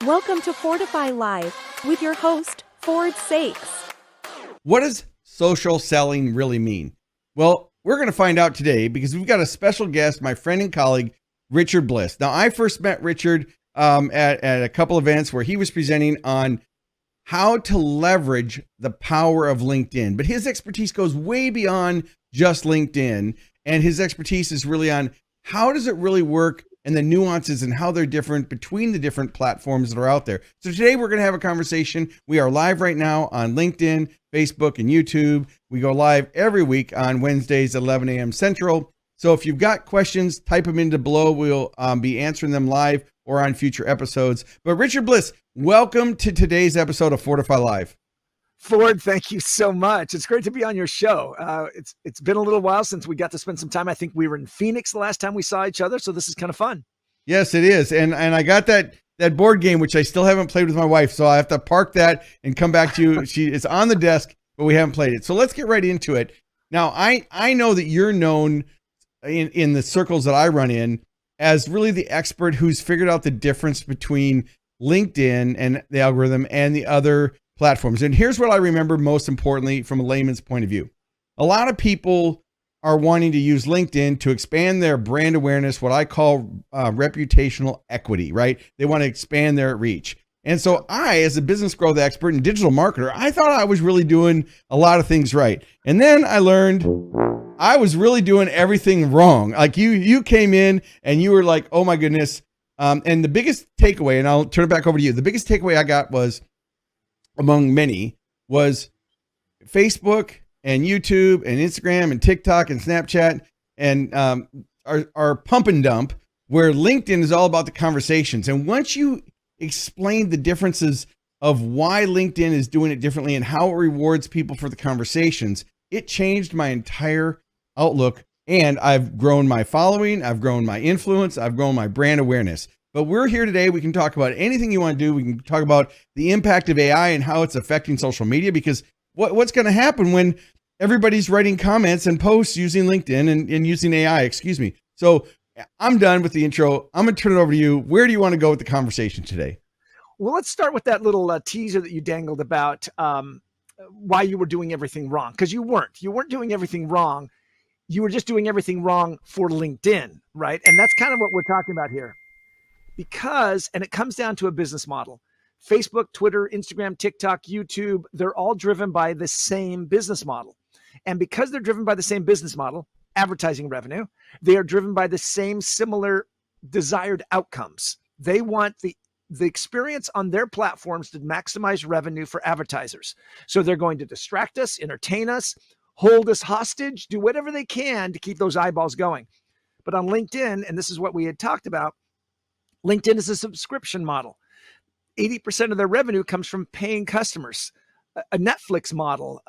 Welcome to Fortify Live with your host, Ford Sakes. What does social selling really mean? Well, we're going to find out today because we've got a special guest, my friend and colleague, Richard Bliss. Now, I first met Richard at a couple events where he was presenting on how to leverage the power of LinkedIn. But his expertise goes way beyond just LinkedIn. And his expertise is really on how does it really work and the nuances and how they're different between the different platforms that are out there. So today we're going to have a conversation. We are live right now on LinkedIn, Facebook, and YouTube. We go live every week on Wednesdays at 11 a.m. Central. So if you've got questions, type them into below. We'll be answering them live or on future episodes. But Richard Bliss, welcome to today's episode of Fortify Live. Ford, thank you so much. It's great to be on your show. It's been a little while since we got to spend some time. I think we were in Phoenix the last time we saw each other, so this is kind of fun. Yes, it is. And I got that board game, which I still haven't played with my wife, so I have to park that and come back to you. It's on the desk, but we haven't played it. So let's get right into it. Now, I know that you're known in the circles that I run in as really the expert who's figured out the difference between LinkedIn and the algorithm and the other platforms. And here's what I remember most importantly from a layman's point of view. A lot of people are wanting to use LinkedIn to expand their brand awareness, what I call reputational equity, right? They want to expand their reach. And so I, as a business growth expert and digital marketer, I thought I was really doing a lot of things right. And then I learned I was really doing everything wrong. Like you came in and you were like, oh my goodness. And the biggest takeaway, and I'll turn it back over to you. The biggest takeaway I got was, among many, was Facebook and YouTube and Instagram and TikTok and Snapchat and our pump and dump, where LinkedIn is all about the conversations. And once you explain the differences of why LinkedIn is doing it differently and how it rewards people for the conversations, it changed my entire outlook. And I've grown my following, I've grown my influence, I've grown my brand awareness. But we're here today. We can talk about anything you want to do. We can talk about the impact of AI and how it's affecting social media, because what's going to happen when everybody's writing comments and posts using LinkedIn and using AI, So I'm done with the intro. I'm going to turn it over to you. Where do you want to go with the conversation today? Well, let's start with that little teaser that you dangled about why you were doing everything wrong. Because you weren't doing everything wrong. You were just doing everything wrong for LinkedIn, right? And that's kind of what we're talking about here. Because, and it comes down to a business model. Facebook, Twitter, Instagram, TikTok, YouTube, they're all driven by the same business model. And because they're driven by the same business model, advertising revenue, they are driven by the same similar desired outcomes. They want the experience on their platforms to maximize revenue for advertisers. So they're going to distract us, entertain us, hold us hostage, do whatever they can to keep those eyeballs going. But on LinkedIn, and this is what we had talked about, LinkedIn is a subscription model. 80% of their revenue comes from paying customers. A Netflix model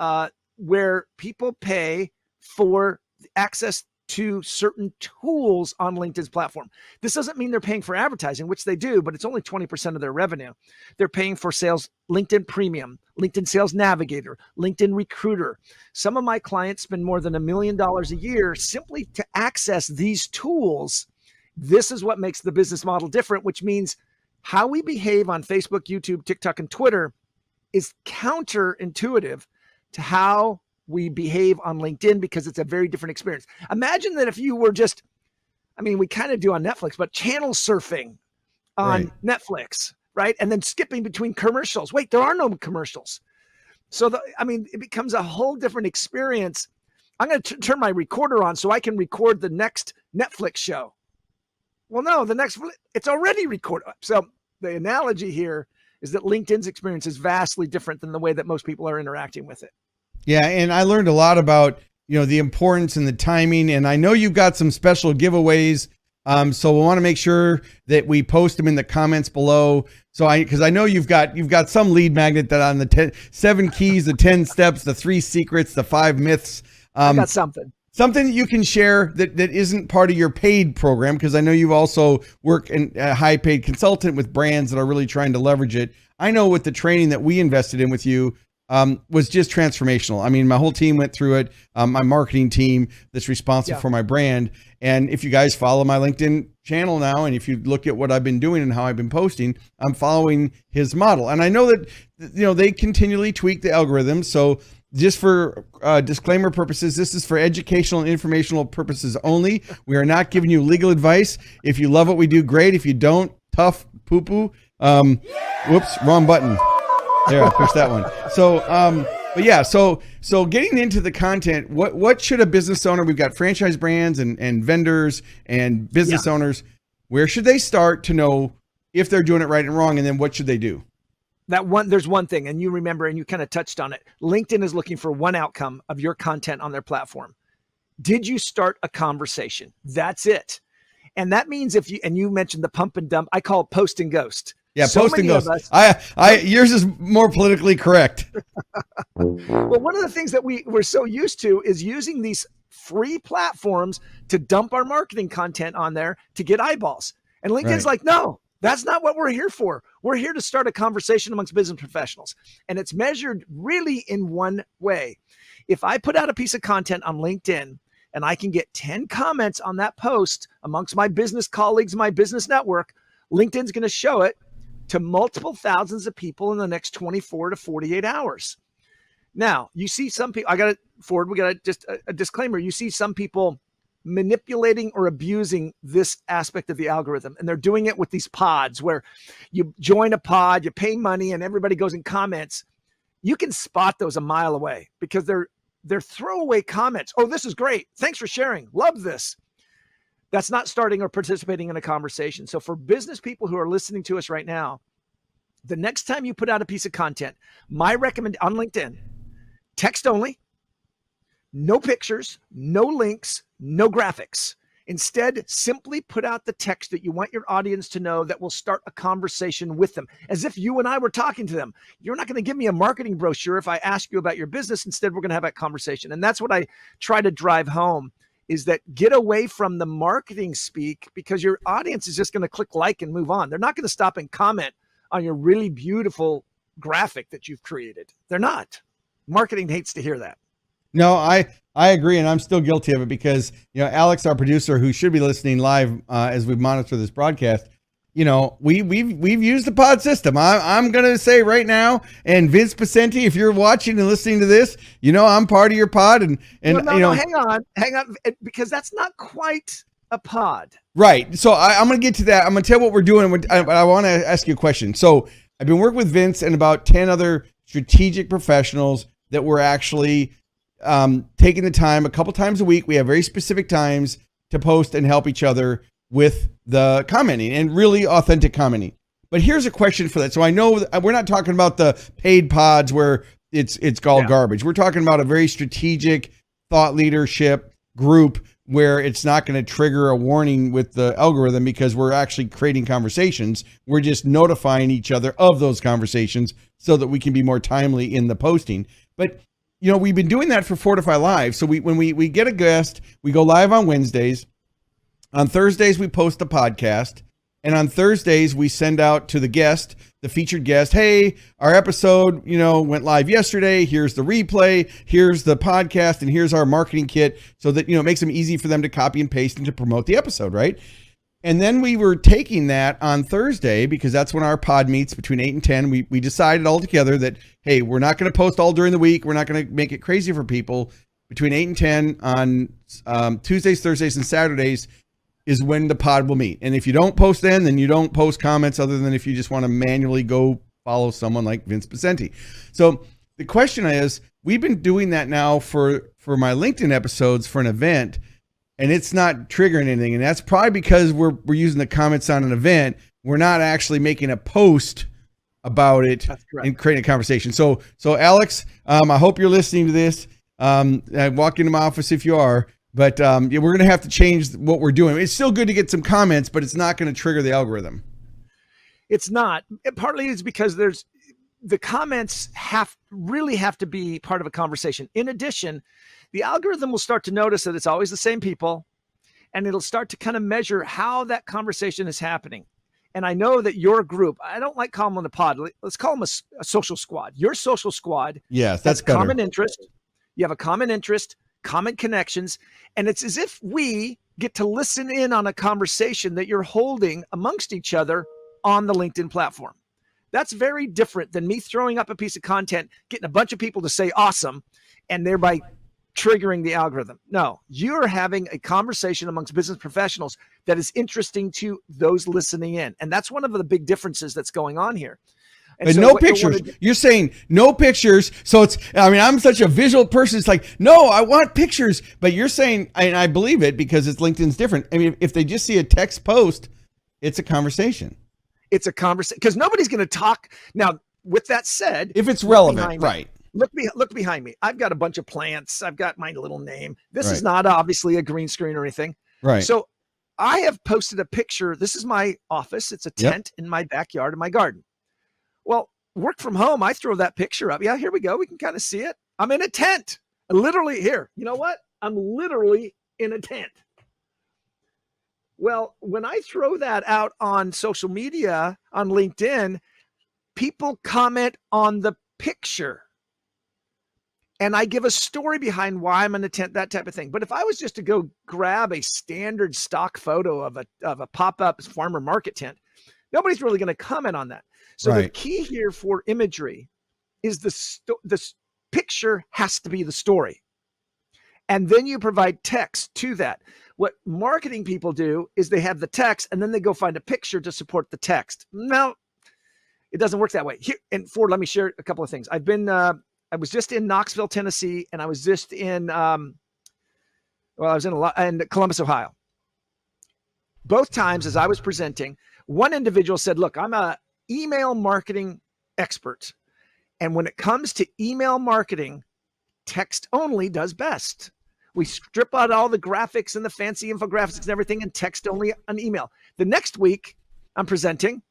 where people pay for access to certain tools on LinkedIn's platform. This doesn't mean they're paying for advertising, which they do, but it's only 20% of their revenue. They're paying for sales, LinkedIn Premium, LinkedIn Sales Navigator, LinkedIn Recruiter. Some of my clients spend more than $1 million a year simply to access these tools. This is what makes the business model different, which means how we behave on Facebook, YouTube, TikTok, and Twitter is counterintuitive to how we behave on LinkedIn, because it's a very different experience. Imagine that if you were just, we kind of do on Netflix, but channel surfing on Netflix, right? And then skipping between commercials. Wait, there are no commercials. So, it becomes a whole different experience. I'm going to turn my recorder on so I can record the next Netflix show. Well, no, it's already recorded. So the analogy here is that LinkedIn's experience is vastly different than the way that most people are interacting with it. Yeah. And I learned a lot about, the importance and the timing. And I know you've got some special giveaways. So we want to make sure that we post them in the comments below. Because I know you've got some lead magnet that on the 7 keys, the 10 steps, the 3 secrets, the 5 myths. I got something that you can share that isn't part of your paid program, because I know you've also worked in a high paid consultant with brands that are really trying to leverage it. I know with the training that we invested in with you, was just transformational. I mean, my whole team went through it. My marketing team that's responsible for my brand. And if you guys follow my LinkedIn channel now, and if you look at what I've been doing and how I've been posting, I'm following his model. And I know that, they continually tweak the algorithm. So just for disclaimer purposes, this is for educational and informational purposes only. We are not giving you legal advice. If you love what we do, great. If you don't, tough poo-poo. Whoops, wrong button. There, I pushed that one. So, but yeah, so getting into the content, what should a business owner, we've got franchise brands and vendors and business owners, where should they start to know if they're doing it right and wrong? And then what should they do? There's one thing, and you remember, and you kind of touched on it. LinkedIn is looking for one outcome of your content on their platform. Did you start a conversation? That's it. And that means you mentioned the pump and dump, I call it post and ghost. Yeah, post and ghost. Yours is more politically correct. Well, one of the things that we're so used to is using these free platforms to dump our marketing content on there to get eyeballs. And LinkedIn's like, no, that's not what we're here for. We're here to start a conversation amongst business professionals. And it's measured really in one way. If I put out a piece of content on LinkedIn and I can get 10 comments on that post amongst my business colleagues, my business network, LinkedIn's going to show it to multiple thousands of people in the next 24 to 48 hours. Now, you see some people, we got just a disclaimer. You see some people manipulating or abusing this aspect of the algorithm. And they're doing it with these pods where you join a pod, you pay money, and everybody goes in comments. You can spot those a mile away because they're throwaway comments. Oh, this is great. Thanks for sharing. Love this. That's not starting or participating in a conversation. So for business people who are listening to us right now, the next time you put out a piece of content, my recommend on LinkedIn, text only, no pictures, no links, no graphics. Instead, simply put out the text that you want your audience to know that will start a conversation with them, as if you and I were talking to them. You're not going to give me a marketing brochure if I ask you about your business. Instead, we're going to have that conversation. And that's what I try to drive home, is that get away from the marketing speak, because your audience is just going to click like and move on. They're not going to stop and comment on your really beautiful graphic that you've created. They're not. Marketing hates to hear that. No, I agree, and I'm still guilty of it because, Alex, our producer, who should be listening live as we monitor this broadcast, we've used the pod system. I'm going to say right now, and Vince Pacenti, if you're watching and listening to this, I'm part of your pod. And no, hang on, because that's not quite a pod. Right. So I'm going to get to that. I'm going to tell you what we're doing, but I want to ask you a question. So I've been working with Vince and about 10 other strategic professionals that we're actually taking the time a couple times a week. We have very specific times to post and help each other with the commenting and really authentic commenting. But here's a question for that. So I know we're not talking about the paid pods where it's all garbage. We're talking about a very strategic thought leadership group where it's not going to trigger a warning with the algorithm because we're actually creating conversations. We're just notifying each other of those conversations so that we can be more timely in the posting. But we've been doing that for Fortify Live. So when we get a guest, we go live on Wednesdays. On Thursdays, we post the podcast. And on Thursdays, we send out to the guest, the featured guest, hey, our episode, went live yesterday. Here's the replay. Here's the podcast. And here's our marketing kit so that, it makes them easy for them to copy and paste and to promote the episode, right? And then we were taking that on Thursday because that's when our pod meets between 8 and 10. We decided all together that, hey, we're not going to post all during the week. We're not going to make it crazy for people. Between 8 and 10 on Tuesdays, Thursdays, and Saturdays is when the pod will meet. And if you don't post then you don't post comments other than if you just want to manually go follow someone like Vince Pacenti. So the question is, we've been doing that now for my LinkedIn episodes for an event, and it's not triggering anything. And that's probably because we're using the comments on an event. We're not actually making a post about it and creating a conversation. So Alex, I hope you're listening to this. Walk into my office if you are. But we're going to have to change what we're doing. It's still good to get some comments, but it's not going to trigger the algorithm. It's not. Partly it's because the comments really have to be part of a conversation. In addition, the algorithm will start to notice that it's always the same people, and it'll start to kind of measure how that conversation is happening. And I know that your group, I don't like calling them a pod. Let's call them a social squad. Your social squad. Yes, that's better. Common interest. You have a common interest, common connections. And it's as if we get to listen in on a conversation that you're holding amongst each other on the LinkedIn platform. That's very different than me throwing up a piece of content, getting a bunch of people to say awesome, and thereby triggering the algorithm. No, you're having a conversation amongst business professionals that is interesting to those listening in. And that's one of the big differences that's going on here. And so no pictures. You're saying no pictures. So I'm such a visual person. It's like, no, I want pictures. But you're saying, and I believe it because LinkedIn's different. I mean, if they just see a text post, it's a conversation. It's a conversation because nobody's going to talk. Now, with that said, if it's relevant, right. Look behind me. I've got a bunch of plants. I've got my little name. This is not obviously a green screen or anything. Right. So I have posted a picture. This is my office. It's a tent in my backyard in my garden. Well, work from home. I throw that picture up. Yeah, here we go. We can kind of see it. I'm in a tent. Literally here. You know what? I'm literally in a tent. Well, when I throw that out on social media, on LinkedIn, people comment on the picture. And I give a story behind why I'm in a tent, that type of thing. But if I was just to go grab a standard stock photo of a pop-up farmer market tent, nobody's really going to comment on that. So the key here for imagery is the picture has to be the story. And then you provide text to that. What marketing people do is they have the text and then they go find a picture to support the text. No, it doesn't work that way. Here, and Ford, let me share a couple of things. I was just in Knoxville, Tennessee, and I was just in, I was in Columbus, Ohio. Both times as I was presenting, one individual said, look, I'm a email marketing expert. And when it comes to email marketing, text only does best. We strip out all the graphics and the fancy infographics and everything and text only an email. The next week I'm presenting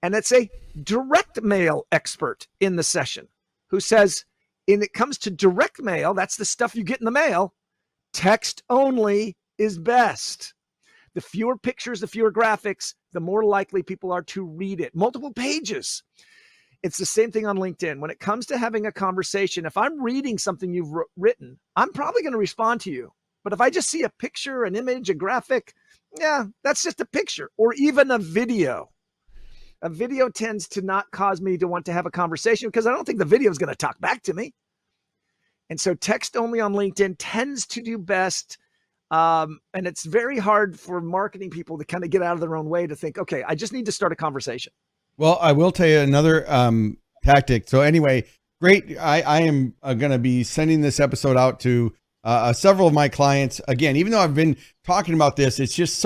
and it's a direct mail expert in the session who says, when it comes to direct mail, that's the stuff you get in the mail, text only is best. The fewer pictures, the fewer graphics, the more likely people are to read it. Multiple pages. It's the same thing on LinkedIn. When it comes to having a conversation, if I'm reading something you've written, I'm probably going to respond to you. But if I just see a picture, an image, a graphic, yeah, that's just a picture or even a video. A video tends to not cause me to want to have a conversation because I don't think the video is going to talk back to me. And so text only on LinkedIn tends to do best. And it's very hard for marketing people to kind of get out of their own way to think, okay, I just need to start a conversation. Well, I will tell you another tactic. So anyway, great. I am going to be sending this episode out to several of my clients. Again, even though I've been talking about this, it's just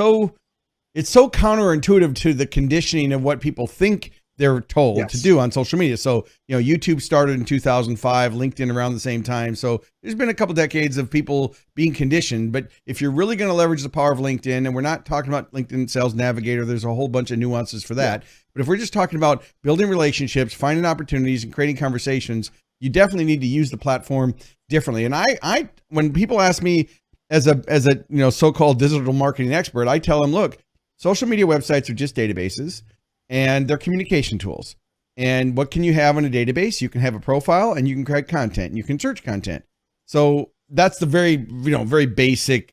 it's so counterintuitive to the conditioning of what people think they're told to do on social media. So, YouTube started in 2005, LinkedIn around the same time. So there's been a couple decades of people being conditioned. But if you're really going to leverage the power of LinkedIn, and we're not talking about LinkedIn Sales Navigator, there's a whole bunch of nuances for that. But if we're just talking about building relationships, finding opportunities, and creating conversations, you definitely need to use the platform differently. And I when people ask me as a so-called digital marketing expert, I tell them, look, social media websites are just databases and they're communication tools. And what can you have in a database? You can have a profile and you can create content and you can search content. So that's the very basic,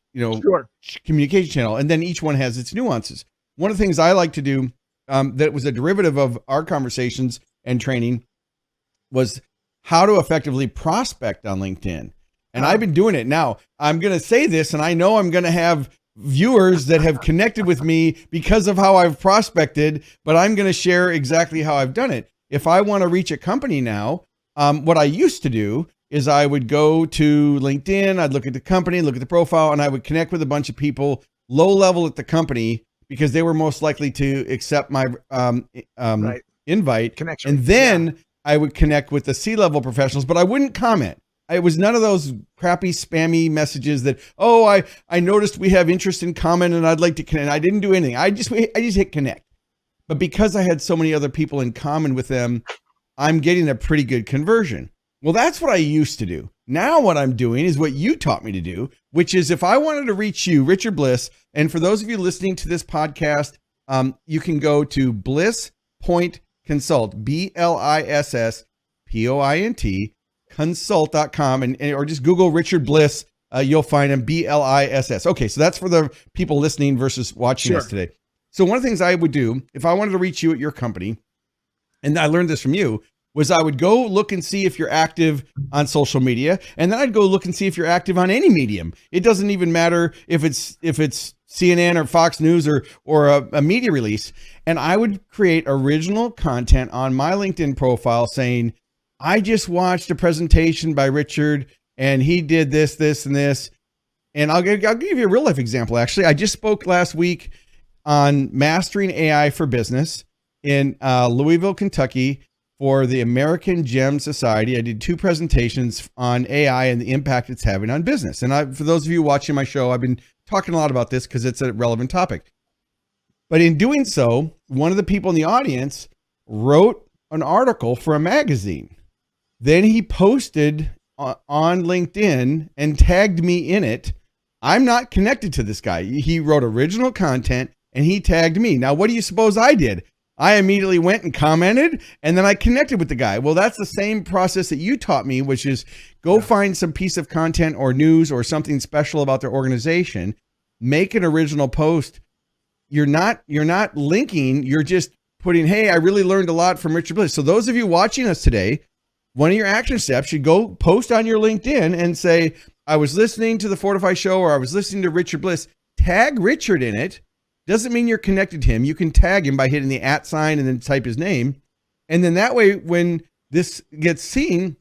communication channel. And then each one has its nuances. One of the things I like to do that was a derivative of our conversations and training was how to effectively prospect on LinkedIn. And I've been doing it. Now, I'm going to say this, and I know I'm going to have viewers that have connected with me because of how I've prospected, but I'm going to share exactly how I've done it. If I want to reach a company now, what I used to do is I would go to LinkedIn, I'd look at the company, look at the profile, and I would connect with a bunch of people low level at the company because they were most likely to accept my invite. Connection. And then I would connect with the C-level professionals, but I wouldn't comment. It was none of those crappy spammy messages that, I noticed we have interest in common and I'd like to connect. I didn't do anything. I just hit connect. But because I had so many other people in common with them, I'm getting a pretty good conversion. Well, that's what I used to do. Now what I'm doing is what you taught me to do, which is if I wanted to reach you, Richard Bliss, and for those of you listening to this podcast, you can go to Bliss Point Consult, BLISSPOINT, consult.com, or just Google Richard Bliss. You'll find him, BLISS. Okay, so that's for the people listening versus watching us today. So one of the things I would do if I wanted to reach you at your company, and I learned this from you, was I would go look and see if you're active on social media, and then I'd go look and see if you're active on any medium. It doesn't even matter if it's CNN or Fox News or a media release. And I would create original content on my LinkedIn profile saying, I just watched a presentation by Richard and he did this, this, and this. And I'll give you a real life example. Actually, I just spoke last week on mastering AI for business in Louisville, Kentucky, for the American Gem Society. I did 2 presentations on AI and the impact it's having on business. And for those of you watching my show, I've been talking a lot about this because it's a relevant topic. But in doing so, one of the people in the audience wrote an article for a magazine. Then he posted on LinkedIn and tagged me in it. I'm not connected to this guy. He wrote original content and he tagged me. Now, what do you suppose I did? I immediately went and commented, and then I connected with the guy. Well, that's the same process that you taught me, which is go find some piece of content or news or something special about their organization, make an original post. You're not linking, you're just putting, hey, I really learned a lot from Richard Bliss. So those of you watching us today, one of your action steps should go post on your LinkedIn and say, I was listening to the Fortify show, or I was listening to Richard Bliss. Tag Richard in it. Doesn't mean you're connected to him. You can tag him by hitting the @ sign and then type his name. And then that way, when this gets seen,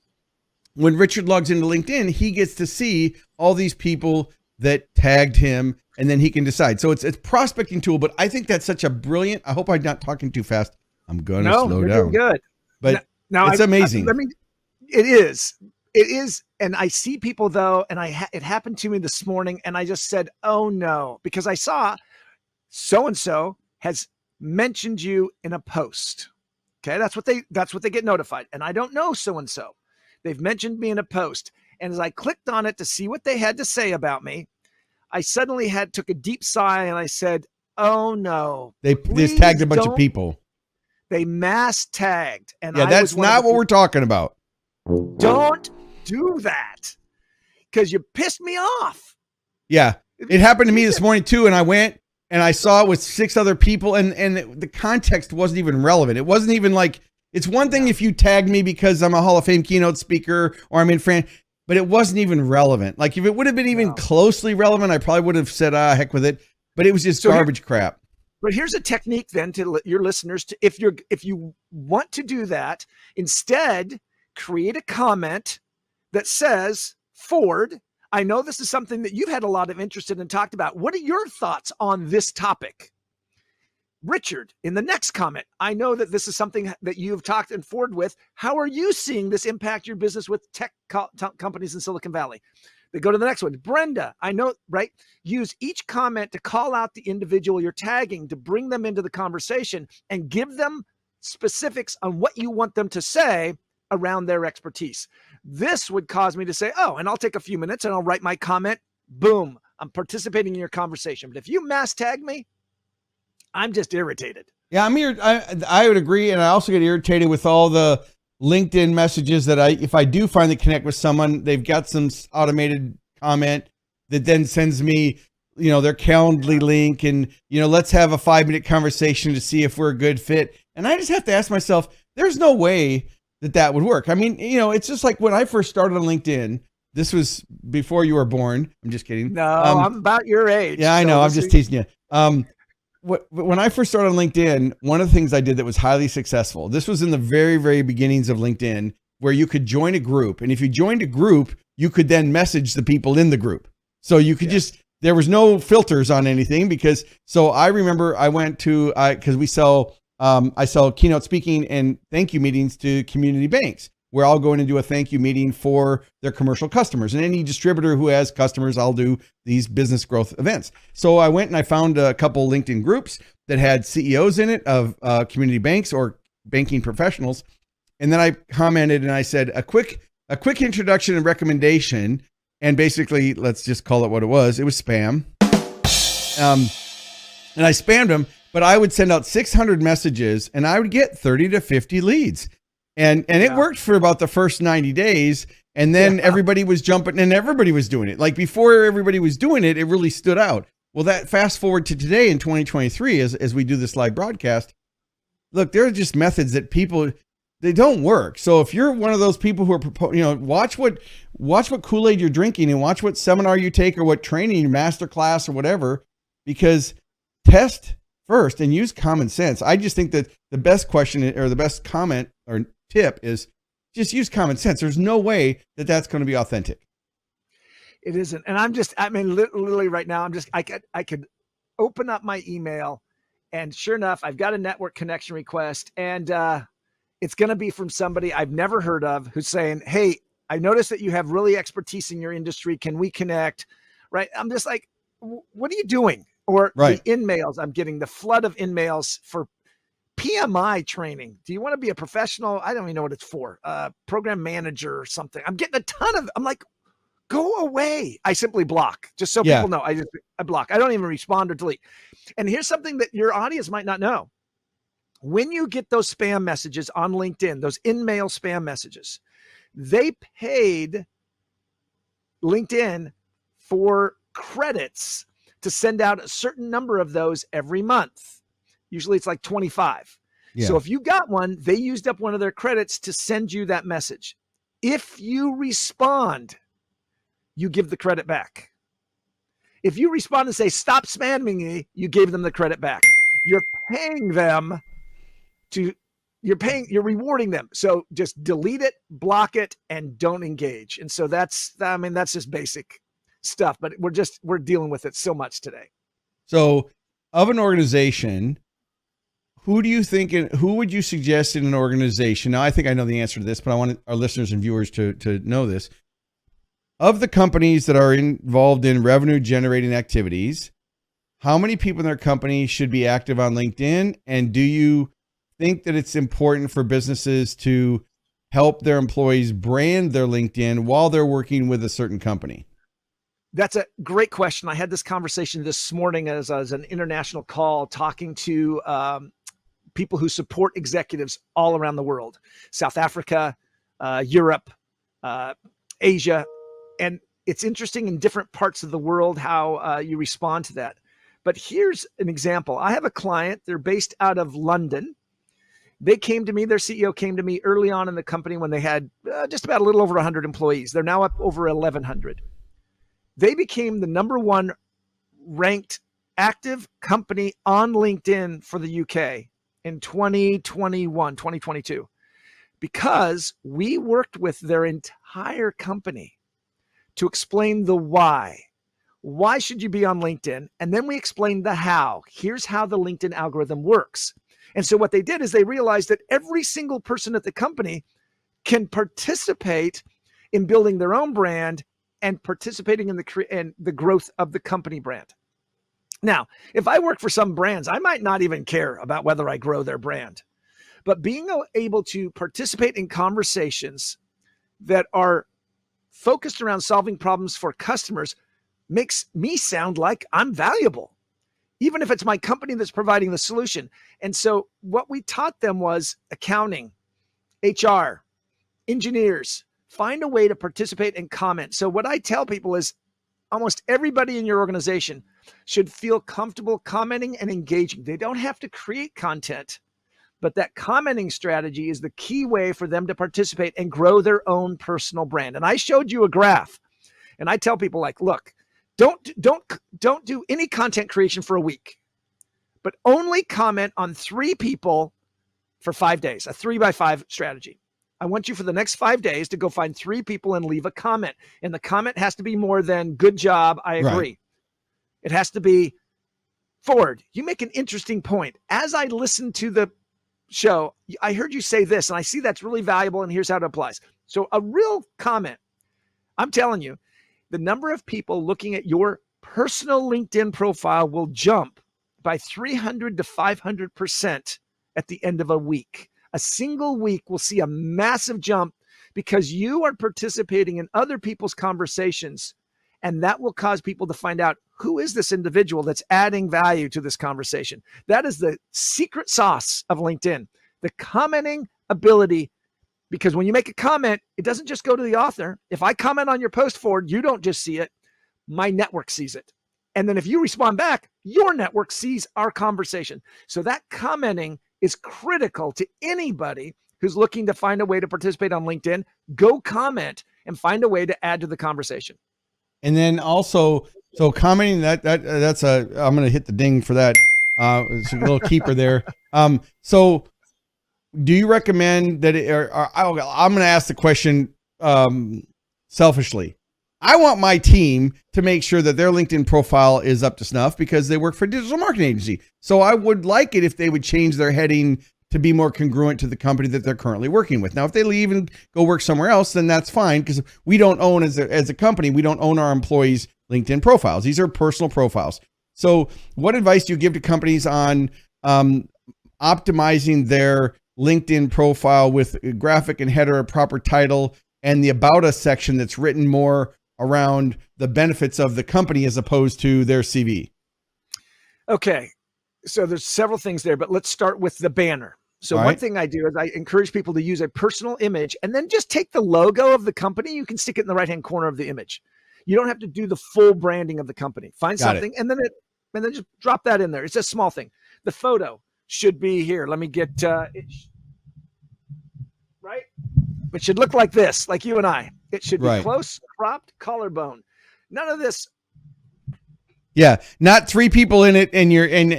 when Richard logs into LinkedIn, he gets to see all these people that tagged him, and then he can decide. So it's a prospecting tool, but I think that's such a brilliant, I hope I'm not talking too fast. I'm going to slow down. Good. But it's amazing. It is. And I see people though, and it happened to me this morning, and I just said, oh no, because I saw so-and-so has mentioned you in a post. Okay. That's what they get notified. And I don't know so-and-so. They've mentioned me in a post. And as I clicked on it to see what they had to say about me, I suddenly took a deep sigh and I said, oh no. They tagged a bunch of people. They mass tagged. And that's not what we're talking about. Don't do that, because you pissed me off. Yeah. It happened to me this morning too. And I went and I saw it with 6 other people, and the context wasn't even relevant. It wasn't even like, it's one thing if you tag me because I'm a Hall of Fame keynote speaker or I'm in France, but it wasn't even relevant. Like if it would have been even closely relevant, I probably would have said, heck with it, but it was just garbage crap. But here's a technique then to your listeners to, if you want to do that, instead create a comment that says, Ford, I know this is something that you've had a lot of interest in and talked about. What are your thoughts on this topic? Richard, in the next comment, I know that this is something that you've talked and Ford with. How are you seeing this impact your business with tech companies in Silicon Valley? They go to the next one. Brenda, I know, right? Use each comment to call out the individual you're tagging to bring them into the conversation and give them specifics on what you want them to say around their expertise. This would cause me to say, oh, and I'll take a few minutes and I'll write my comment. Boom. I'm participating in your conversation. But if you mass tag me, I'm just irritated. Yeah, I would agree. And I also get irritated with all the LinkedIn messages that if I do finally connect with someone, they've got some automated comment that then sends me, their Calendly link and, let's have a 5-minute conversation to see if we're a good fit. And I just have to ask myself, there's no way that would work. I mean, it's just like when I first started on LinkedIn, this was before you were born. I'm just kidding. No, I'm about your age. Yeah, I know. I'm just teasing you. When I first started on LinkedIn, one of the things I did that was highly successful, this was in the very, very beginnings of LinkedIn, where you could join a group. And if you joined a group, you could then message the people in the group. So you could there was no filters on anything so I remember I went to, cause I sell keynote speaking and thank you meetings to community banks, where I'll go in and do a thank you meeting for their commercial customers. And any distributor who has customers, I'll do these business growth events. So I went and I found a couple LinkedIn groups that had CEOs in it of community banks or banking professionals. And then I commented and I said, a quick introduction and recommendation. And basically, let's just call it what it was. It was spam. And I spammed them. but I would send out 600 messages and I would get 30 to 50 leads. And it worked for about the first 90 days. And then everybody was jumping and everybody was doing it. Like before everybody was doing it, it really stood out. Well, that fast forward to today in 2023, as we do this live broadcast, look, there are just methods that they don't work. So if you're one of those people who are, watch what Kool-Aid you're drinking and watch what seminar you take or what training, master class or whatever, because test first and use common sense. I just think that the best question or the best comment or tip is just use common sense. There's no way that that's going to be authentic. It isn't. And literally right now, I could open up my email and sure enough, I've got a network connection request and it's going to be from somebody I've never heard of who's saying, hey, I noticed that you have really expertise in your industry. Can we connect? Right. I'm just like, what are you doing? Or the in-mails, I'm getting the flood of in-mails for PMI training. Do you want to be a professional? I don't even know what it's for. Program manager or something. I'm getting a ton of, I'm like, go away. I simply block just so people know. I block. I don't even respond or delete. And here's something that your audience might not know. When you get those spam messages on LinkedIn, those in-mail spam messages, they paid LinkedIn for credits to send out a certain number of those every month. Usually it's like 25. Yeah. So if you got one, they used up one of their credits to send you that message. If you respond, you give the credit back. If you respond and say, stop spamming me, you gave them the credit back. You're paying them you're rewarding them. So just delete it, block it, and don't engage. And so that's just basic stuff, but we're dealing with it so much today. So of an organization, who would you suggest in an organization? Now, I think I know the answer to this, but I want our listeners and viewers to know this. Of the companies that are involved in revenue generating activities, how many people in their company should be active on LinkedIn? And do you think that it's important for businesses to help their employees brand their LinkedIn while they're working with a certain company? That's a great question. I had this conversation this morning as an international call talking to people who support executives all around the world, South Africa, Europe, Asia. And it's interesting in different parts of the world how you respond to that. But here's an example. I have a client, they're based out of London. They came to me, their CEO came to me early on in the company when they had just about a little over 100 employees. They're now up over 1,100. They became the number one ranked active company on LinkedIn for the UK in 2022, because we worked with their entire company to explain the why. Why should you be on LinkedIn? And then we explained the how. Here's how the LinkedIn algorithm works. And so what they did is they realized that every single person at the company can participate in building their own brand and participating in the growth of the company brand. Now, if I work for some brands, I might not even care about whether I grow their brand. But being able to participate in conversations that are focused around solving problems for customers makes me sound like I'm valuable, even if it's my company that's providing the solution. And so what we taught them was accounting, HR, engineers, find a way to participate and comment. So what I tell people is almost everybody in your organization should feel comfortable commenting and engaging. They don't have to create content, but that commenting strategy is the key way for them to participate and grow their own personal brand. And I showed you a graph, and I tell people, like, look, don't do any content creation for a week, but only comment on 3 people for 5 days, a 3x5 strategy. I want you for the next 5 days to go find 3 people and leave a comment. And the comment has to be more than good job, I agree. Right. It has to be forward. You make an interesting point. As I listened to the show, I heard you say this, and I see that's really valuable, and here's how it applies. So a real comment, I'm telling you, the number of people looking at your personal LinkedIn profile will jump by 300 to 500% at the end of a week. A single week will see a massive jump because you are participating in other people's conversations, and that will cause people to find out who is this individual that's adding value to this conversation? That is the secret sauce of LinkedIn, the commenting ability. Because when you make a comment, it doesn't just go to the author. If I comment on your post, Ford, you don't just see it. My network sees it. And then if you respond back, your network sees our conversation. So that commenting is critical to anybody who's looking to find a way to participate on LinkedIn. Go comment and find a way to add to the conversation. And then also, so commenting that's I'm going to hit the ding for that. It's a little keeper there. So do you recommend that I'm going to ask the question selfishly. I want my team to make sure that their LinkedIn profile is up to snuff because they work for a digital marketing agency. So I would like it if they would change their heading to be more congruent to the company that they're currently working with. Now, if they leave and go work somewhere else, then that's fine because we don't own, as a company, we don't own our employees' LinkedIn profiles. These are personal profiles. So what advice do you give to companies on optimizing their LinkedIn profile with a graphic and header, a proper title, and the About Us section that's written more around the benefits of the company as opposed to their CV? Okay. So there's several things there, but let's start with the banner. So one thing I do is I encourage people to use a personal image and then just take the logo of the company. You can stick it in the right-hand corner of the image. You don't have to do the full branding of the company. Find something and then just drop that in there. It's a small thing. The photo should be here. Let me get right. It should look like this, like you and I. It should be close, cropped, collarbone. None of this. Yeah, not three people in it and you're and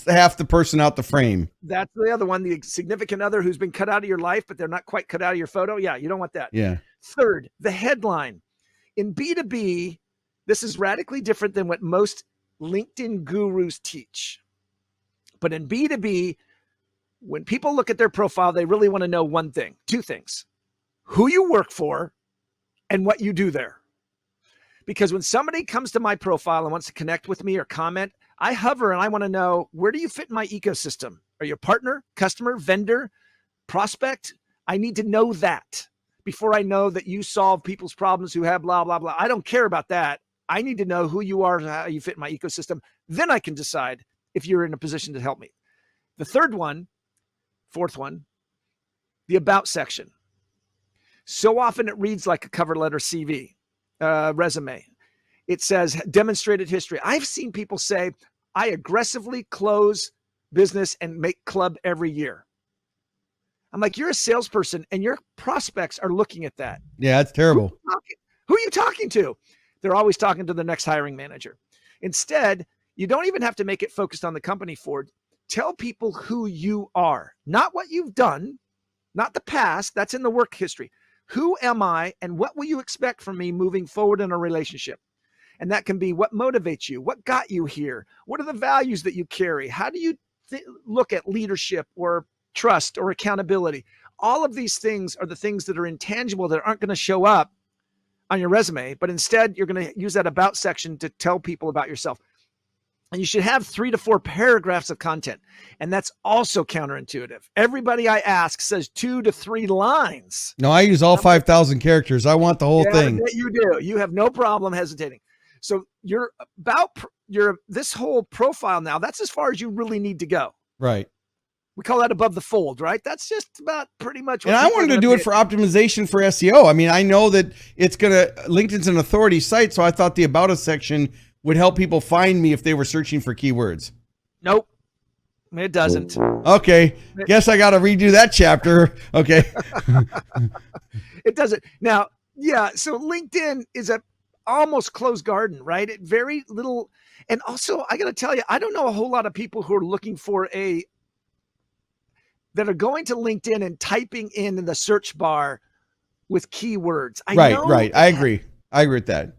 half the person out the frame. That's the other one, the significant other who's been cut out of your life, but they're not quite cut out of your photo. Yeah, you don't want that. Yeah. Third, the headline. In B2B, this is radically different than what most LinkedIn gurus teach. But in B2B, when people look at their profile, they really want to know one thing, two things: who you work for and what you do there. Because when somebody comes to my profile and wants to connect with me or comment, I hover and I want to know, where do you fit in my ecosystem? Are you a partner, customer, vendor, prospect? I need to know that before I know that you solve people's problems who have blah, blah, blah. I don't care about that. I need to know who you are and how you fit in my ecosystem. Then I can decide if you're in a position to help me. The fourth one, the About section. So often it reads like a cover letter CV. Resume. It says demonstrated history. I've seen people say, I aggressively close business and make club every year. I'm like, you're a salesperson and your prospects are looking at that. Yeah, that's terrible. Who are you talking to? They're always talking to the next hiring manager. Instead, you don't even have to make it focused on the company, Ford. Tell people who you are, not what you've done, not the past. That's in the work history. Who am I and what will you expect from me moving forward in a relationship? And that can be what motivates you, what got you here, what are the values that you carry, how do you look at leadership or trust or accountability. All of these things are the things that are intangible that aren't going to show up on your resume, but instead you're going to use that About section to tell people about yourself. And you should have 3 to 4 paragraphs of content. And that's also counterintuitive. Everybody I ask says 2 to 3 lines. No, I use all 5,000 characters. I want the whole thing. You do. You have no problem hesitating. So this whole profile now, that's as far as you really need to go. Right. We call that above the fold, right? That's just about pretty much what. And I wanted to do it for optimization for SEO. I mean, I know that LinkedIn's an authority site, so I thought the About Us section would help people find me if they were searching for keywords. Nope. It doesn't. Okay. Guess I got to redo that chapter. Okay. It doesn't. Now, yeah. So LinkedIn is a almost closed garden, right? It very little. And also I got to tell you, I don't know a whole lot of people who are looking for that are going to LinkedIn and typing in the search bar with keywords. Right. I agree with that.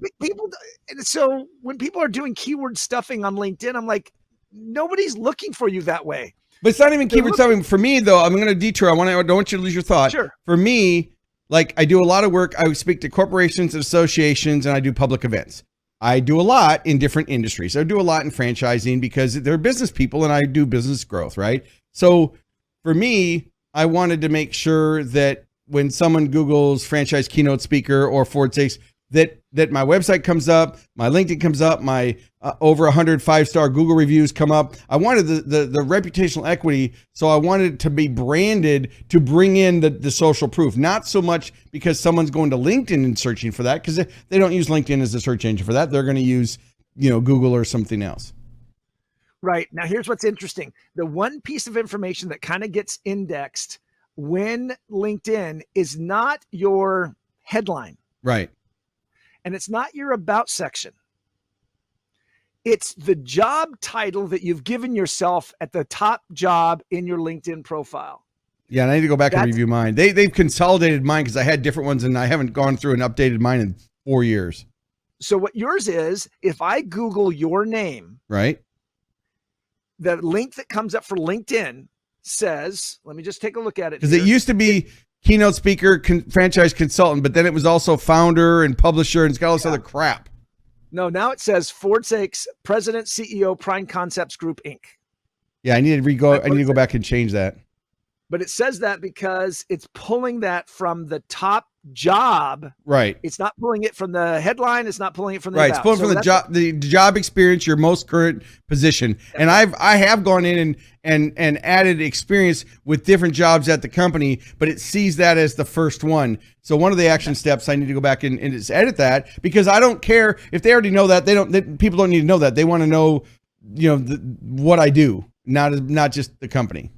So when people are doing keyword stuffing on LinkedIn, I'm like, nobody's looking for you that way. But it's not even keyword stuffing. For me, though, I'm going to detour. I don't want you to lose your thought. Sure. For me, like I do a lot of work. I speak to corporations and associations, and I do public events. I do a lot in different industries. I do a lot in franchising because they're business people, and I do business growth, right? So for me, I wanted to make sure that when someone Googles franchise keynote speaker or Ford Sakes, that that my website comes up, my LinkedIn comes up, my over 100 5-star Google reviews come up. I wanted the reputational equity, so I wanted it to be branded to bring in the social proof. Not so much because someone's going to LinkedIn and searching for that, because they don't use LinkedIn as a search engine for that. They're going to use, Google or something else. Right. Now, here's what's interesting. The one piece of information that kind of gets indexed when LinkedIn is not your headline. Right. And it's not your about section. It's the job title that you've given yourself at the top job in your LinkedIn profile. Yeah, and I need to go back and review mine. They've consolidated mine because I had different ones and I haven't gone through and updated mine in 4 years. So what yours is, if I Google your name, right, the link that comes up for LinkedIn says, let me just take a look at it. Because it used to be keynote speaker, franchise consultant, but then it was also founder and publisher, and it's got all this other crap. No, now it says Sakes, President, CEO, Prime Concepts Group, Inc. Yeah, I need to go back and change that. But it says that because it's pulling that from the top job. Right. It's not pulling it from the headline. It's not pulling it from the right. about. It's pulling from the job experience, your most current position. And I have gone in and added experience with different jobs at the company, but it sees that as the first one. So one of the action steps, I need to go back and just edit that, because I don't care if they already know that. People don't need to know that. They want to know, what I do, not just the company.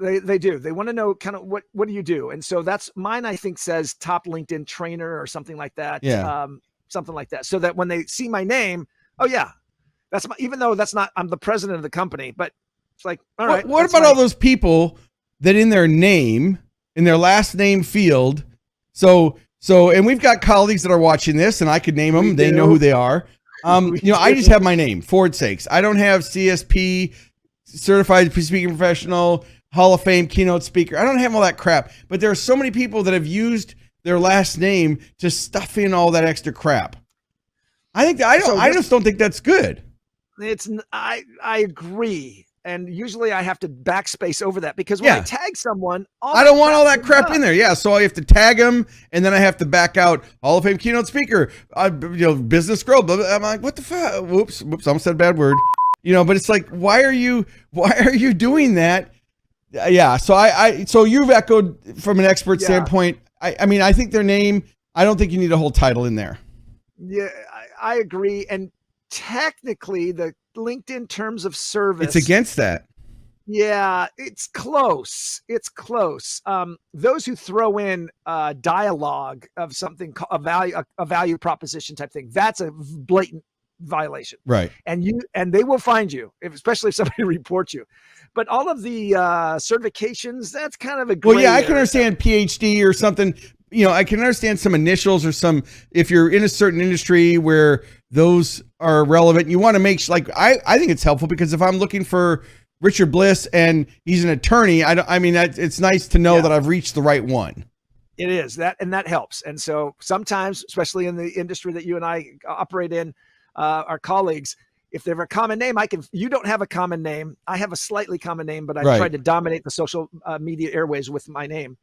They do. They want to know kind of what do you do? And so that's mine, I think, says top LinkedIn trainer or something like that. Yeah. Something like that. So that when they see my name, oh yeah, that's even though that's not, I'm the president of the company, but it's like, all right. What about all those people that in their name, in their last name field? So, and we've got colleagues that are watching this, and I could name them. They know who they are. I just have my name, Sakes. I don't have CSP, certified speaking professional, Hall of Fame keynote speaker. I don't have all that crap, but there are so many people that have used their last name to stuff in all that extra crap. I just don't think that's good. I agree. And usually I have to backspace over that, because when I tag someone, I don't want all that crap in there. Yeah. So I have to tag them, and then I have to back out Hall of Fame keynote speaker, business growth. I'm like, what the fuck? Whoops. Almost said a bad word, but it's like, why are you doing that? Yeah. So you've echoed from an expert standpoint. I think their name, I don't think you need a whole title in there. Yeah, I agree. And technically the LinkedIn terms of service, it's against that. Yeah, it's close. Those who throw in dialogue of something, a value proposition type thing, that's a blatant violation. Right. And they will find you, especially if somebody reports you. But all of the certifications, that's kind of a gray I can area. understand PhD or something. I can understand some initials or some, if you're in a certain industry where those are relevant, you want to make, I think it's helpful, because if I'm looking for Richard Bliss and he's an attorney, it's nice to know that I've reached the right one. It is that, and that helps. And so sometimes, especially in the industry that you and I operate in, our colleagues, if they have a common name, you don't have a common name. I have a slightly common name, but I tried to dominate the social media airways with my name.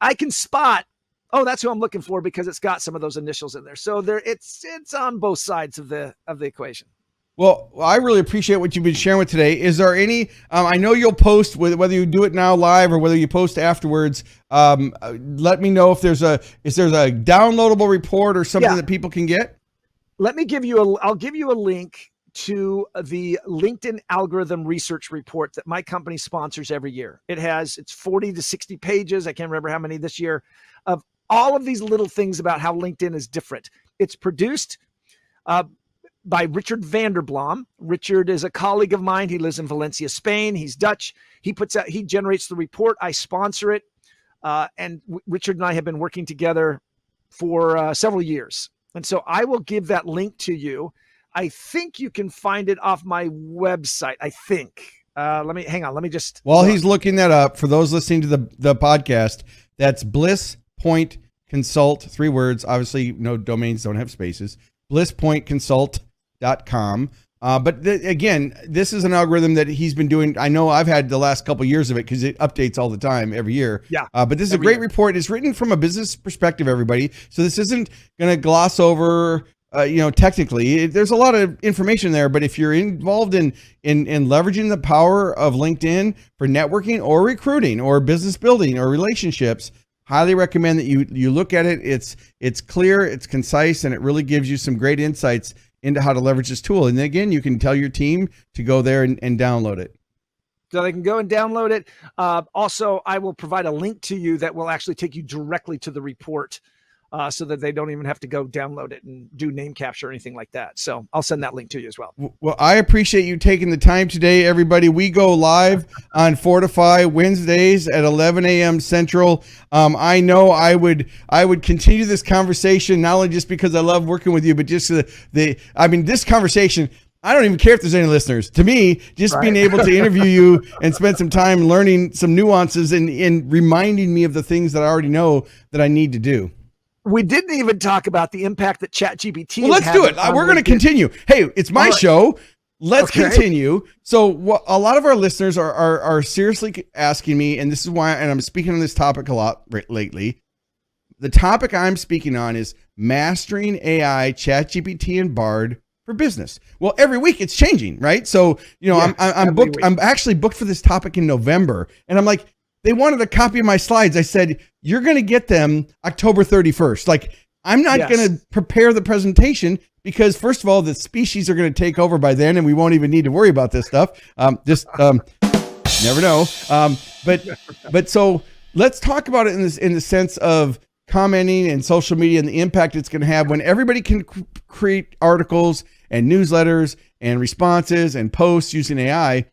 I can spot, that's who I'm looking for, because it's got some of those initials in there. So it's on both sides of the equation. Well, I really appreciate what you've been sharing with today. Is there any, I know you'll post, whether you do it now live or whether you post afterwards, let me know if there's a downloadable report or something that people can get. I'll give you a link to the LinkedIn algorithm research report that my company sponsors every year. It's 40 to 60 pages. I can't remember how many this year, of all of these little things about how LinkedIn is different. It's produced by Richard Vanderblom. Richard is a colleague of mine. He lives in Valencia, Spain. He's Dutch. He generates the report. I sponsor it. And Richard and I have been working together for several years. And so I will give that link to you. I think you can find it off my website. I think. Let me just. While he's looking that up, for those listening to the podcast, that's Bliss Point Consult, 3 words. Obviously, no domains don't have spaces. BlissPointConsult.com. Again, this is an algorithm that he's been doing. I know I've had the last couple of years of it because it updates all the time every year. Yeah. But this is a great report. It's written from a business perspective, everybody. So this isn't going to gloss over, technically. There's a lot of information there. But if you're involved in leveraging the power of LinkedIn for networking or recruiting or business building or relationships, highly recommend that you look at it. It's clear, it's concise, and it really gives you some great insights into how to leverage this tool. And again, you can tell your team to go there and download it. So they can go and download it. Also, I will provide a link to you that will actually take you directly to the report so that they don't even have to go download it and do name capture or anything like that. So I'll send that link to you as well. Well, I appreciate you taking the time today, everybody. We go live on Fortify Wednesdays at 11 a.m. Central. I know I would continue this conversation, not only just because I love working with you, but just this conversation, I don't even care if there's any listeners. To me, just being able to interview you and spend some time learning some nuances and reminding me of the things that I already know that I need to do. We didn't even talk about the impact that ChatGPT. Well, let's do it. We're going to continue. Hey, it's my show. Let's continue. So a lot of our listeners are seriously asking me, and this is why, and I'm speaking on this topic a lot lately. The topic I'm speaking on is mastering AI, ChatGPT, and Bard for business. Well, every week it's changing, right? So, I'm booked. I'm actually booked for this topic in November, and I'm like, they wanted a copy of my slides. I said, you're going to get them October 31st. Like, I'm not going to prepare the presentation because, first of all, the species are going to take over by then, and we won't even need to worry about this stuff. Never know. But so let's talk about it in the sense of commenting and social media and the impact it's going to have when everybody can create articles and newsletters and responses and posts using AI.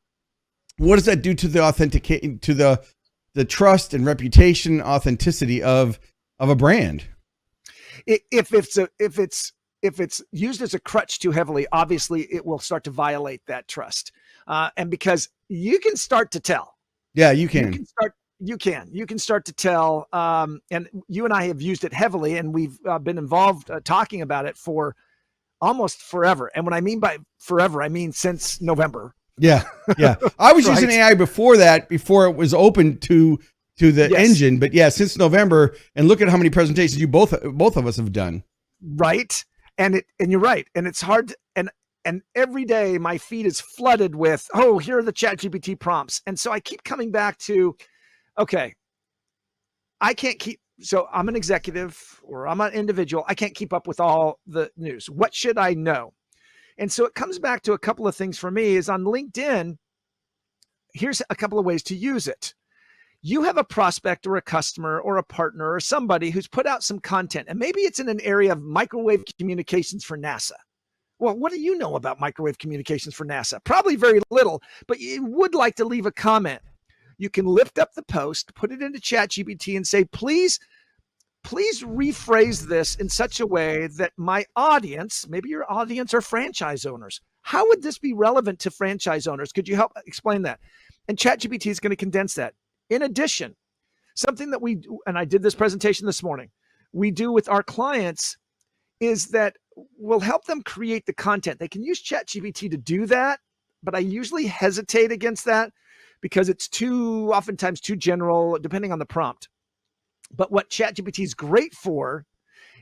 What does that do to the trust and reputation, authenticity of a brand? If it's used as a crutch too heavily, obviously it will start to violate that trust. And because you can start to tell. Yeah, you can. You can start to tell. And you and I have used it heavily, and we've been involved talking about it for almost forever. And when I mean by forever, I mean since November. Yeah. I was using AI before it was open to the engine. But yeah, since November, and look at how many presentations you both of us have done. Right. And you're right. And it's hard. And every day my feed is flooded with, here are the ChatGPT prompts. And so I keep coming back to, okay, so I'm an executive or I'm an individual. I can't keep up with all the news. What should I know? And so it comes back to a couple of things for me is on LinkedIn. Here's a couple of ways to use it. You have a prospect or a customer or a partner or somebody who's put out some content, and maybe it's in an area of microwave communications for NASA. Well, what do you know about microwave communications for NASA? Probably very little, but you would like to leave a comment. You can lift up the post, put it into ChatGPT and say, please rephrase this in such a way that my audience, maybe your audience are franchise owners. How would this be relevant to franchise owners? Could you help explain that? And ChatGPT is going to condense that. In addition, something that and I did this presentation this morning, we do with our clients is that we'll help them create the content. They can use ChatGPT to do that, but I usually hesitate against that because it's oftentimes too general, depending on the prompt. But what ChatGPT is great for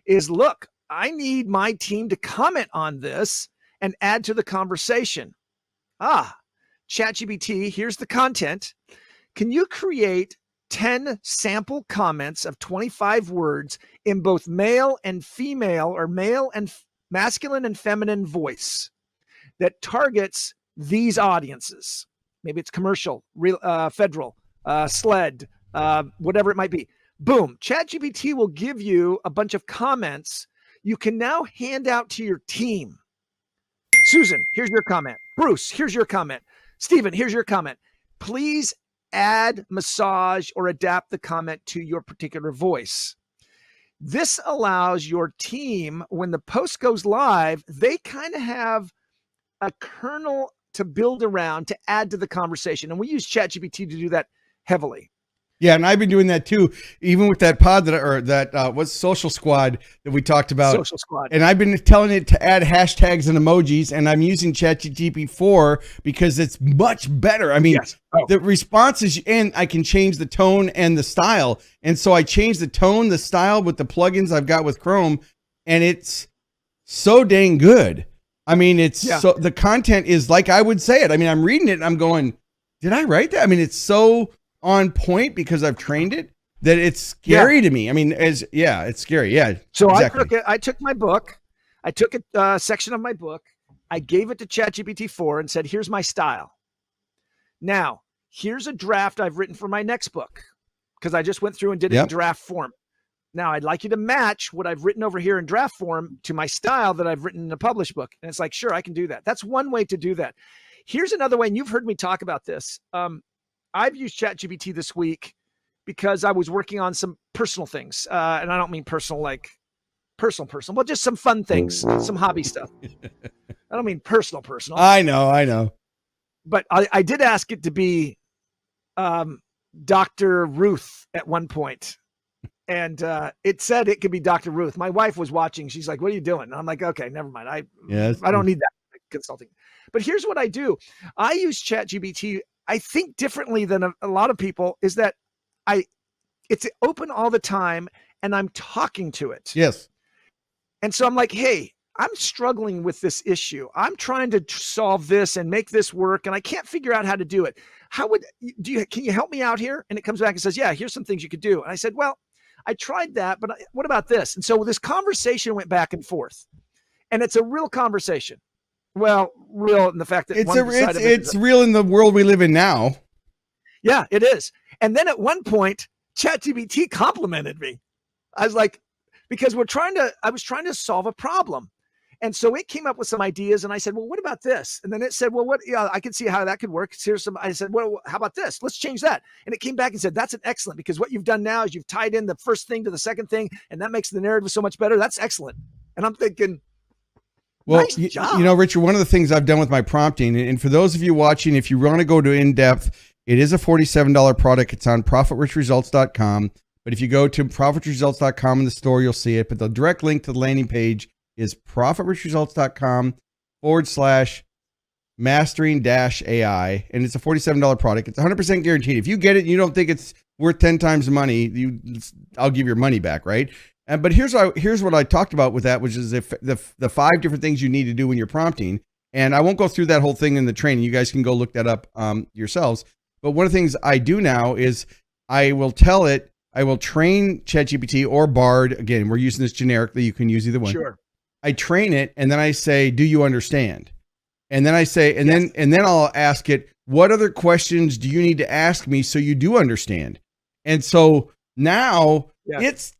is, look, I need my team to comment on this and add to the conversation. ChatGPT, here's the content. Can you create 10 sample comments of 25 words in both male and female or male and masculine and feminine voice that targets these audiences? Maybe it's commercial, federal, SLED, whatever it might be. Boom. ChatGPT will give you a bunch of comments you can now hand out to your team. Susan, here's your comment. Bruce, here's your comment. Stephen, here's your comment. Please add, massage, or adapt the comment to your particular voice. This allows your team, when the post goes live, they kind of have a kernel to build around to add to the conversation. And we use ChatGPT to do that heavily. Yeah, and I've been doing that too, even with that pod that what's Social Squad that we talked about. Social Squad. And I've been telling it to add hashtags and emojis, and I'm using ChatGPT 4 because it's much better. I mean, Yes. the responses, and I can change the tone and the style. And so I changed the tone, the style with the plugins I've got with Chrome, and it's so dang good. I mean, so the content is like I would say it. I mean, I'm reading it and I'm going, did I write that? I mean, it's so on point because I've trained it that it's scary to me. I mean, it's scary. Yeah. So exactly. I took my book, I took a section of my book, I gave it to ChatGPT 4 and said, here's my style. Now, here's a draft I've written for my next book, because I just went through and did it in draft form. Now, I'd like you to match what I've written over here in draft form to my style that I've written in a published book. And it's like, sure, I can do that. That's one way to do that. Here's another way, and you've heard me talk about this. I've used ChatGPT this week because I was working on some personal things. And I don't mean personal, like personal, but just some fun things, some hobby stuff. I don't mean personal. I know. But I did ask it to be Dr. Ruth at one point. And it said it could be Dr. Ruth. My wife was watching. She's like, what are you doing? And I'm like, okay, never mind. I don't need that consulting. But here's what I do. I use ChatGPT. I think differently than a lot of people is that it's open all the time and I'm talking to it. Yes. And so I'm like, hey, I'm struggling with this issue. I'm trying to solve this and make this work, and I can't figure out how to do it. Can you help me out here? And it comes back and says, yeah, here's some things you could do. And I said, well, I tried that, but what about this? And so this conversation went back and forth, and it's a real conversation. Well, real in the fact that it's real in the world we live in now. Yeah, it is. And then at one point, ChatGPT complimented me. I was like, because I was trying to solve a problem. And so it came up with some ideas, and I said, well, what about this? And then it said, well, I can see how that could work. I said, well, how about this? Let's change that. And it came back and said, that's an excellent, because what you've done now is you've tied in the first thing to the second thing, and that makes the narrative so much better. That's excellent. And I'm thinking, well, nice job. Richard, one of the things I've done with my prompting, and for those of you watching, if you want to go to in-depth, it is a $47 product. It's on ProfitRichResults.com. But if you go to ProfitRichResults.com in the store, you'll see it. But the direct link to the landing page is ProfitRichResults.com/mastering-AI. And it's a $47 product. It's 100% guaranteed. If you get it and you don't think it's worth 10 times the money, I'll give your money back, right? But here's what I talked about with that, which is the 5 different things you need to do when you're prompting. And I won't go through that whole thing in the training. You guys can go look that up yourselves. But one of the things I do now is I will train ChatGPT or Bard. Again, we're using this generically. You can use either one. Sure. I train it, and then I say, do you understand? And then I say, and then I'll ask it, what other questions do you need to ask me so you do understand? And so now it's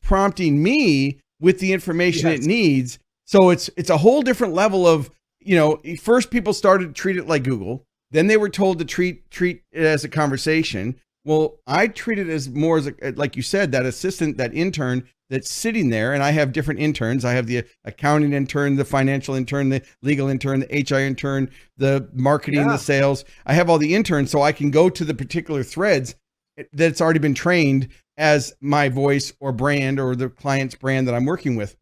prompting me with the information it needs. So it's a whole different level of, first people started to treat it like Google. Then they were told to treat it as a conversation. Well, I treat it as more as like you said, that assistant, that intern that's sitting there. And I have different interns. I have the accounting intern, the financial intern, the legal intern, the HR intern, the marketing, the sales. I have all the interns, so I can go to the particular threads that's already been trained as my voice or brand or the client's brand that I'm working with.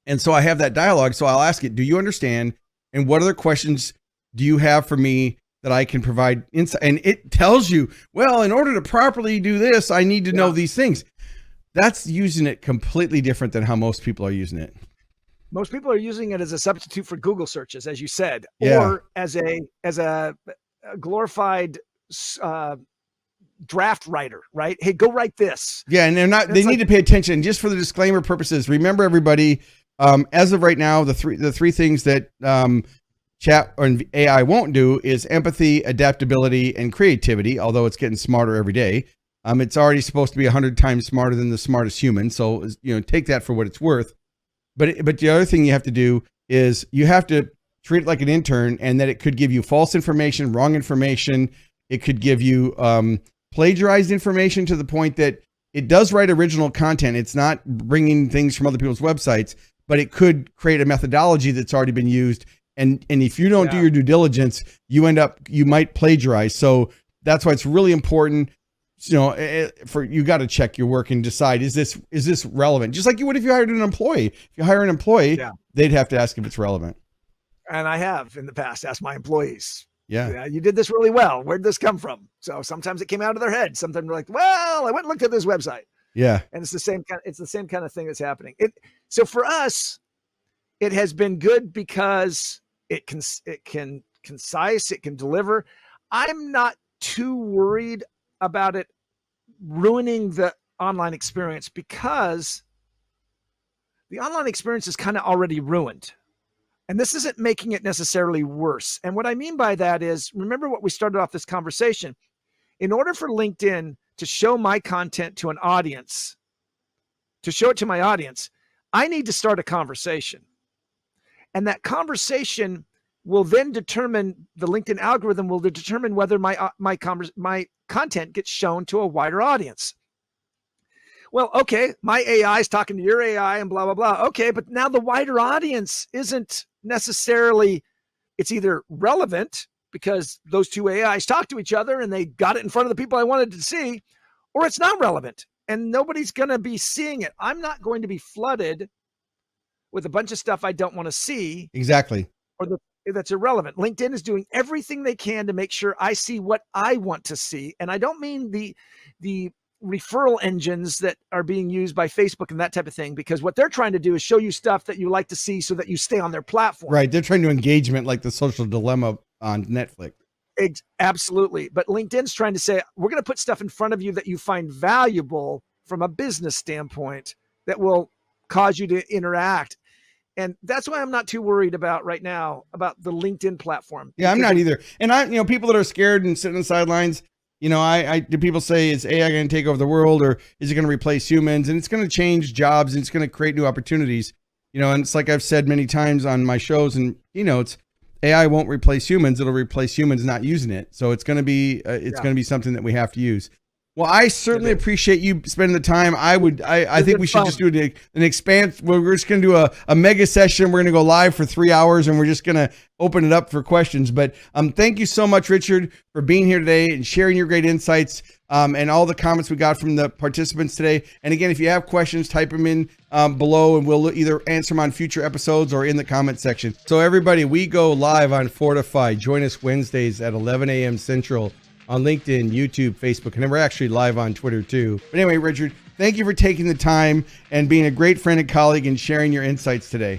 And so I have that dialogue. So I'll ask it, do you understand? And what other questions do you have for me that I can provide insight? And it tells you, well, in order to properly do this, I need to know these things. That's using it completely different than how most people are using it. Most people are using it as a substitute for Google searches, as you said, or as a glorified draft writer, right? Hey, go write this. Yeah, and they need to pay attention. Just for the disclaimer purposes, remember everybody, as of right now, the three things that chat or AI won't do is empathy, adaptability, and creativity, although it's getting smarter every day. It's already supposed to be 100 times smarter than the smartest human. So, take that for what it's worth. But the other thing you have to do is you have to treat it like an intern, and that it could give you false information, wrong information. It could give you plagiarized information to the point that it does write original content. It's not bringing things from other people's websites, but it could create a methodology that's already been used. And if you don't do your due diligence, you might plagiarize. So that's why it's really important. for you got to check your work and decide, is this relevant? Just like you would if you hired an employee. If you hire an employee, they'd have to ask if it's relevant. And I have in the past asked my employees, yeah, you did this really well. Where'd this come from? So sometimes it came out of their head. Sometimes they're like, well, I went and looked at this website. Yeah. And it's the same kind of thing that's happening. So for us, it has been good because it can concise, it can deliver. I'm not too worried about it ruining the online experience because the online experience is kind of already ruined. And this isn't making it necessarily worse. And what I mean by that is, remember what we started off this conversation. In order for LinkedIn to show my content to an audience, to show it to my audience, I need to start a conversation. And that conversation will then determine, the LinkedIn algorithm will determine whether my content gets shown to a wider audience. Well, okay, my AI is talking to your AI and blah, blah, blah. Okay, but now the wider audience isn't necessarily, it's either relevant because those two AIs talk to each other and they got it in front of the people I wanted to see, or it's not relevant and nobody's going to be seeing it. I'm not going to be flooded with a bunch of stuff I don't want to see. Exactly. Or that's irrelevant. LinkedIn is doing everything they can to make sure I see what I want to see. And I don't mean the referral engines that are being used by Facebook and that type of thing, because what they're trying to do is show you stuff that you like to see so that you stay on their platform. Right. They're trying to engagement like the Social Dilemma on Netflix. Absolutely. But LinkedIn's trying to say, we're going to put stuff in front of you that you find valuable from a business standpoint that will cause you to interact. And that's why I'm not too worried about right now about the LinkedIn platform. Yeah, I'm not either. And people that are scared and sitting on the sidelines, do people say, is AI going to take over the world, or is it going to replace humans? And it's going to change jobs and it's going to create new opportunities. And it's like I've said many times on my shows and keynotes, AI won't replace humans. It'll replace humans not using it. So it's going to be, going to be something that we have to use. Well, I certainly appreciate you spending the time. I think we should just do an expanse. We're just going to do a mega session. We're going to go live for 3 hours and we're just going to open it up for questions. But thank you so much, Richard, for being here today and sharing your great insights and all the comments we got from the participants today. And again, if you have questions, type them in below and we'll either answer them on future episodes or in the comment section. So everybody, we go live on Fortify. Join us Wednesdays at 11 a.m. Central. On LinkedIn, YouTube, Facebook, and then we're actually live on Twitter too. But anyway, Richard, thank you for taking the time and being a great friend and colleague and sharing your insights today.